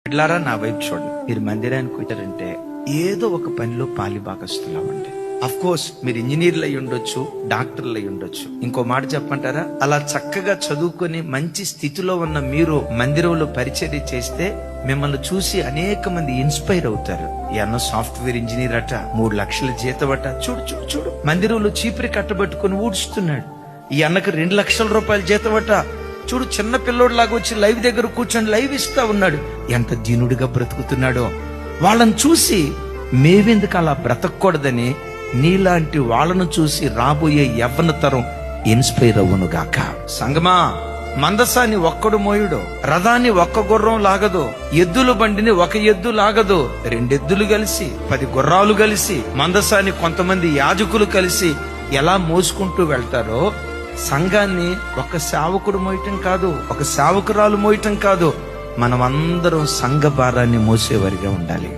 ఇట్లారా నా వైపు చూడండి. మీరు మందిరానికి వచ్చారంటే ఏదో ఒక పనిలో పాలిభాగస్తులవ్వండి. అఫ్ కోర్స్ మీరు ఇంజనీర్లు అయి ఉండొచ్చు, డాక్టర్లు అయి ఉండొచ్చు. ఇంకో మాట చెప్పంటారా, అలా చక్కగా చదువుకొని మంచి స్థితిలో ఉన్న మీరు మందిరంలో పరిచర్య చేస్తే మిమ్మల్ని చూసి అనేక మంది ఇన్స్పైర్ అవుతారు. ఈ అన్న సాఫ్ట్వేర్ ఇంజనీర్ అట, 3 లక్షల జీతం అట, చూడు చూడు చూడు మందిరంలో చీపురి కట్టబెట్టుకుని ఊడుస్తున్నాడు. ఈ అన్నకు 2 లక్షల రూపాయల జీతం అట, చూడు చిన్న పిల్లోడిలాగా వచ్చి లైవ్ దగ్గర కూర్చొని లైవ్ ఇస్తా ఉన్నాడు, ఎంత దీనుడిగా బ్రతుకుతున్నాడో. వాళ్ళని చూసి మేవెందుకు అలా బ్రతకూడదని నీలాంటి వాళ్ళను చూసి రాబోయే యవ్వన తరం ఇన్స్పైర్ అవ్వను గాక. సంగమా, మందసాన్ని ఒక్కడు మోయుడు, రథాన్ని ఒక్క గుర్రం లాగదు, ఎద్దుల బండిని ఒక ఎద్దు లాగదు. 2 ఎద్దులు కలిసి 10 గుర్రాలు కలిసి మందసాన్ని కొంతమంది యాజకులు కలిసి ఎలా మోసుకుంటూ వెళ్తారో, సంఘాన్ని ఒక సేవకుడు మోయటం కాదు, ఒక సేవకురాలు మోయటం కాదు, మనమందరం సంఘ భారాన్ని మోసేవారిగా ఉండాలి.